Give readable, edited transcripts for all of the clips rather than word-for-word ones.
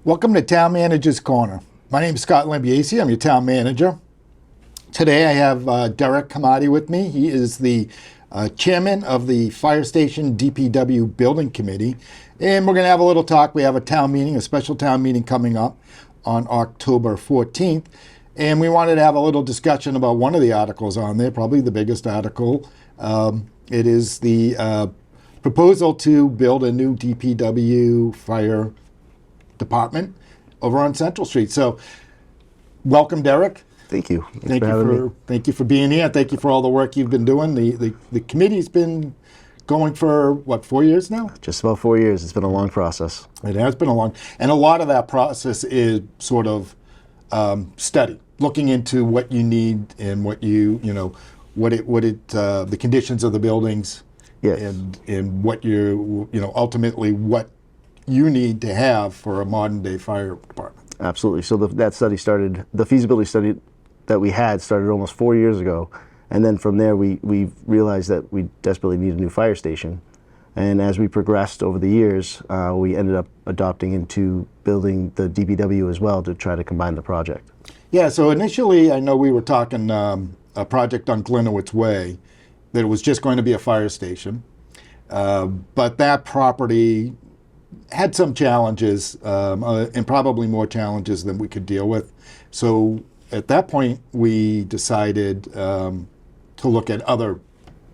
Welcome to Town Manager's Corner. My name is Scott Lambiase. I'm your town manager. Today I have Derek Haimaidi with me. He is the chairman of the Fire Station DPW Building Committee. And we're going to have a little talk. We have a town meeting, a special town meeting coming up on October 14th. And we wanted to have a little discussion about one of the articles on there, probably the biggest article. It is the proposal to build a new DPW fire department over on Central Street. So welcome, Derek. Thank you. Thank you for being here. Thank you for all the work you've been doing. The committee's been going for, what, 4 years now? Just about 4 years. It's been a long process. It has been and a lot of that process is sort of study, looking into what you need and what the conditions of the buildings. Yes. And what ultimately what you need to have for a modern day fire department. Absolutely. So that study started, the feasibility study that we had started almost 4 years ago. And then from there, we realized that we desperately need a new fire station. And as we progressed over the years, we ended up adopting into building the DPW as well to try to combine the project. Yeah, so initially, I know we were talking a project on Glenowitz Way, that it was just going to be a fire station. But that property had some challenges, and probably more challenges than we could deal with. So at that point, we decided to look at other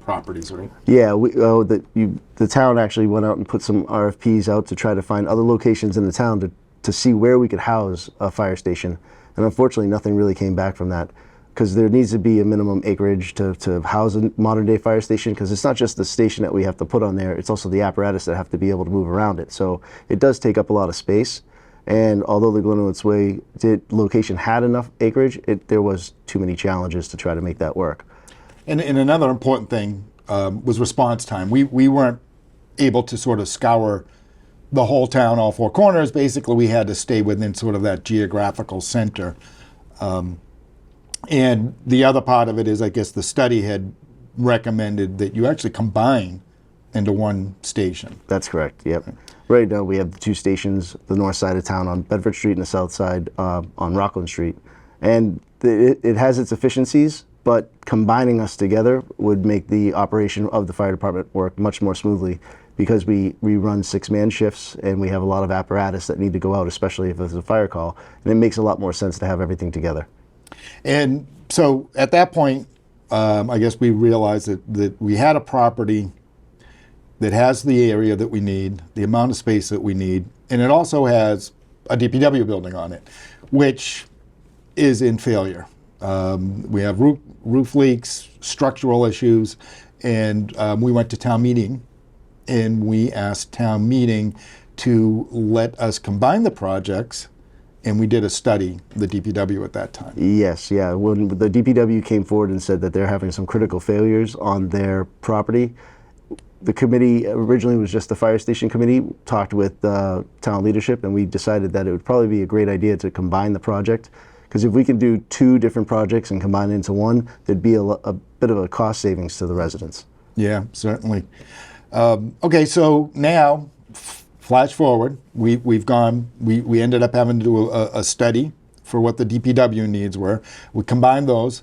properties, right? Yeah, the town actually went out and put some RFPs out to try to find other locations in the town to see where we could house a fire station. And unfortunately, nothing really came back from that, because there needs to be a minimum acreage to house a modern day fire station, because it's not just the station that we have to put on there, it's also the apparatus that have to be able to move around it. So it does take up a lot of space. And although the Glenowitz Way location had enough acreage, there was too many challenges to try to make that work. And another important thing was response time. We weren't able to sort of scour the whole town, all four corners. Basically, we had to stay within sort of that geographical center. And the other part of it is, I guess the study had recommended that you actually combine into one station. That's correct, yep. Right now we have the two stations, the north side of town on Bedford Street and the south side on Rockland Street. And it has its efficiencies, but combining us together would make the operation of the fire department work much more smoothly, because we run 6-man shifts and we have a lot of apparatus that need to go out, especially if there's a fire call. And it makes a lot more sense to have everything together. And so at that point, I guess we realized that we had a property that has the area that we need, the amount of space that we need, and it also has a DPW building on it, which is in failure. We have roof leaks, structural issues, and we went to town meeting, and we asked town meeting to let us combine the projects. And we did a study, the DPW at that time. Yes, yeah. When the DPW came forward and said that they're having some critical failures on their property, the committee originally was just the fire station committee, talked with town leadership, and we decided that it would probably be a great idea to combine the project. Because if we can do two different projects and combine it into one, there'd be a bit of a cost savings to the residents. Yeah, certainly. Okay, so now, flash forward, we ended up having to do a study for what the DPW needs were. We combined those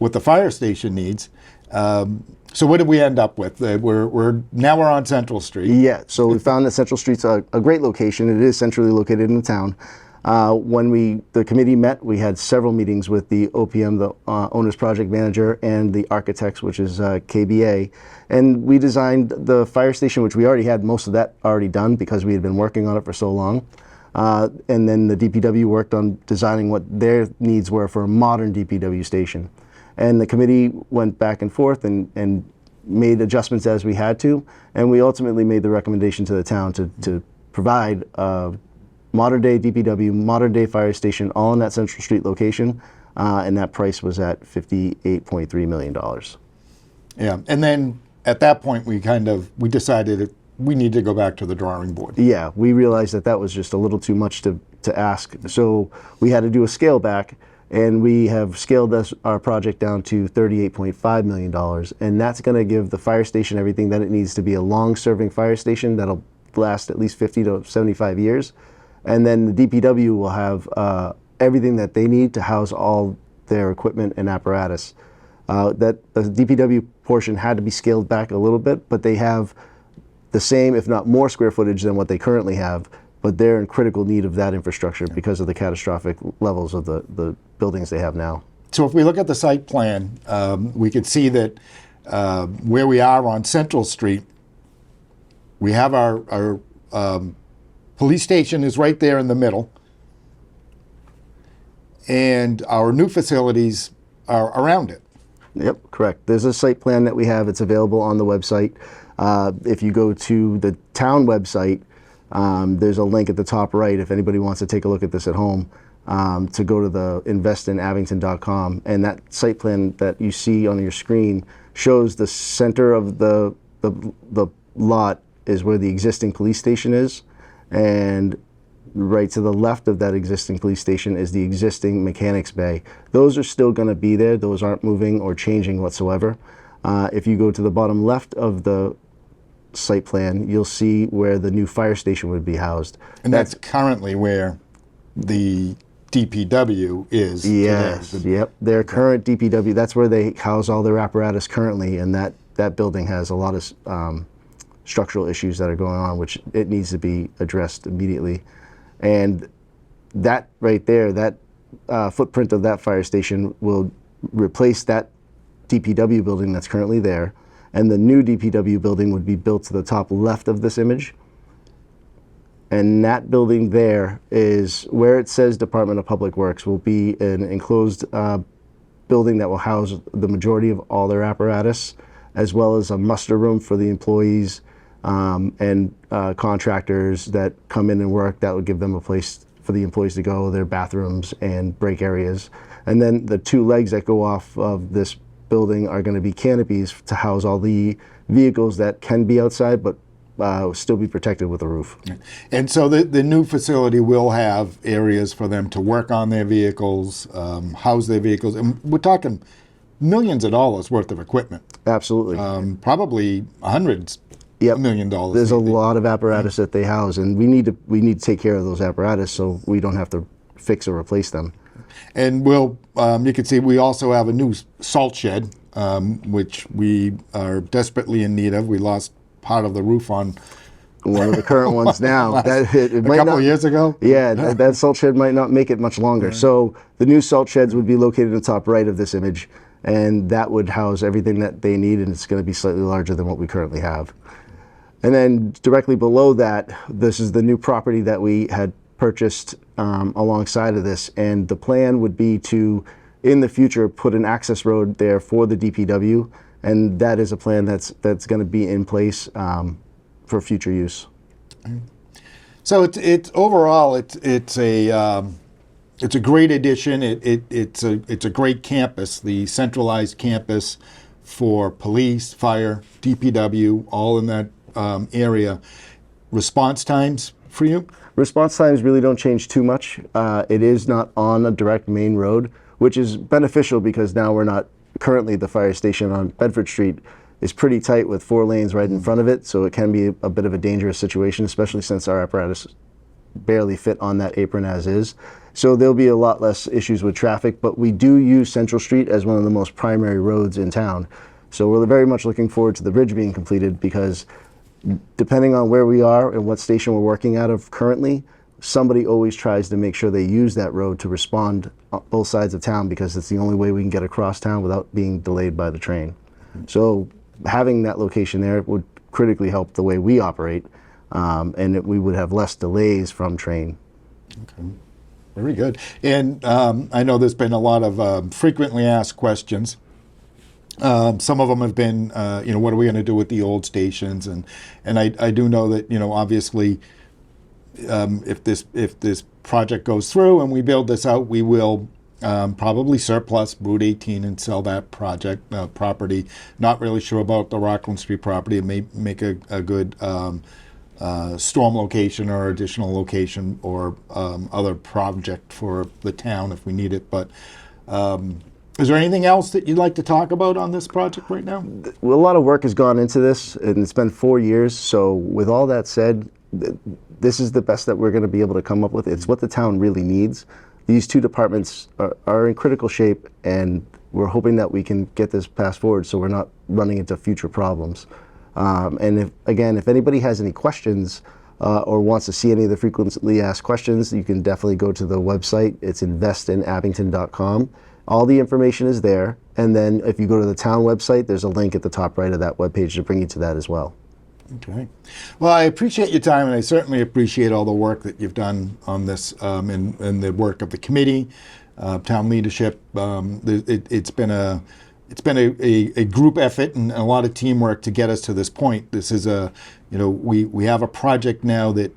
with the fire station needs. So what did we end up with? Now we're on Central Street. Yeah, so we found that Central Street's a great location. It is centrally located in the town. When the committee met, we had several meetings with the OPM, the owner's project manager, and the architects, which is KBA. And we designed the fire station, which we already had most of that already done because we had been working on it for so long. And then the DPW worked on designing what their needs were for a modern DPW station. And the committee went back and forth and made adjustments as we had to. And we ultimately made the recommendation to the town to provide modern day DPW, modern day fire station, all in that Central Street location. And that price was at $58.3 million. Yeah, and then at that point we decided that we need to go back to the drawing board. Yeah, we realized that was just a little too much to ask. So we had to do a scale back, and we have scaled our project down to $38.5 million. And that's going to give the fire station everything that it needs to be a long-serving fire station that'll last at least 50 to 75 years. And then the DPW will have everything that they need to house all their equipment and apparatus. That the DPW portion had to be scaled back a little bit, but they have the same, if not more, square footage than what they currently have, but they're in critical need of that infrastructure because of the catastrophic levels of the buildings they have now. So if we look at the site plan, we can see that where we are on Central Street, we have our police station is right there in the middle, and our new facilities are around it. Yep, correct. There's a site plan that we have. It's available on the website. If you go to the town website, there's a link at the top right if anybody wants to take a look at this at home, to go to the investinabington.com. And that site plan that you see on your screen shows the center of the lot is where the existing police station is. And right to the left of that existing police station is the existing mechanics bay. Those are still going to be there. Those aren't moving or changing whatsoever. If you go to the bottom left of the site plan, you'll see where the new fire station would be housed. And that's currently where the DPW is Yes, today. yep. Their current DPW, that's where they house all their apparatus currently, and that building has a lot of structural issues that are going on, which it needs to be addressed immediately. And that right there, that footprint of that fire station will replace that DPW building that's currently there, and the new DPW building would be built to the top left of this image. And that building there is where it says Department of Public Works will be an enclosed building that will house the majority of all their apparatus, as well as a muster room for the employees and contractors that come in and work. That would give them a place for the employees to go, their bathrooms and break areas. And then the two legs that go off of this building are going to be canopies to house all the vehicles that can be outside but still be protected with a roof. And so the new facility will have areas for them to work on their vehicles, house their vehicles. And we're talking millions of dollars worth of equipment. Absolutely. Probably hundreds of million dollars. There's a lot of apparatus that they house, and we need to take care of those apparatus so we don't have to fix or replace them. And we'll, you can see we also have a new salt shed, which we are desperately in need of. We lost part of the roof on one of the current ones now. a couple of years ago? Yeah, that salt shed might not make it much longer. So the new salt sheds would be located in the top right of this image, and that would house everything that they need, and it's going to be slightly larger than what we currently have. And then directly below that, this is the new property that we had purchased alongside of this, and the plan would be to, in the future, put an access road there for the DPW, and that is a plan that's going to be in place for future use. So it's overall it's a great addition. It's a great campus, the centralized campus for police, fire, DPW, all in that area. Response times for you? Response times really don't change too much. It is not on a direct main road, which is beneficial because now we're not currently the fire station on Bedford Street is pretty tight with 4 lanes right in front of it, so it can be a bit of a dangerous situation, especially since our apparatus barely fit on that apron as is. So there'll be a lot less issues with traffic, but we do use Central Street as one of the most primary roads in town. So we're very much looking forward to the bridge being completed because depending on where we are and what station we're working out of currently, somebody always tries to make sure they use that road to respond on both sides of town because it's the only way we can get across town without being delayed by the train. So having that location there would critically help the way we operate, and we would have less delays from train. Okay. Very good. And I know there's been a lot of frequently asked questions. Some of them have been, what are we going to do with the old stations? And I do know that, obviously, if this project goes through and we build this out, we will probably surplus Route 18 and sell that property. Not really sure about the Rockland Street property. It may make a good storm location or additional location or other project for the town if we need it. But is there anything else that you'd like to talk about on this project right now? Well, a lot of work has gone into this, and it's been 4 years. So with all that said, this is the best that we're going to be able to come up with. It's what the town really needs. These two departments are in critical shape, and we're hoping that we can get this passed forward so we're not running into future problems. And if anybody has any questions or wants to see any of the frequently asked questions, you can definitely go to the website. It's investinabington.com. All the information is there. And then if you go to the town website, there's a link at the top right of that webpage to bring you to that as well. Okay. Well, I appreciate your time, and I certainly appreciate all the work that you've done on this and the work of the committee, town leadership. It's been a group effort and a lot of teamwork to get us to this point. This is we have a project now that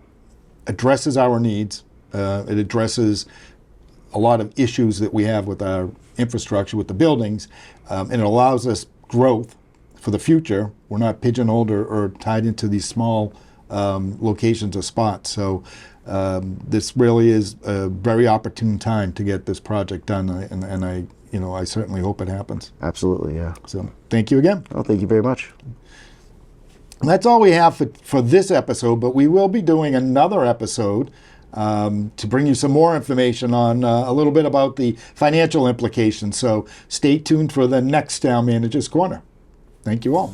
addresses our needs. It addresses a lot of issues that we have with our infrastructure, with the buildings, and it allows us growth for the future. We're not pigeonholed or tied into these small locations or spots. So this really is a very opportune time to get this project done, and I certainly hope it happens. Absolutely, yeah. So thank you again. Well, thank you very much. And that's all we have for this episode, but we will be doing another episode to bring you some more information on a little bit about the financial implications. So stay tuned for the next Town Manager's Corner. Thank you all.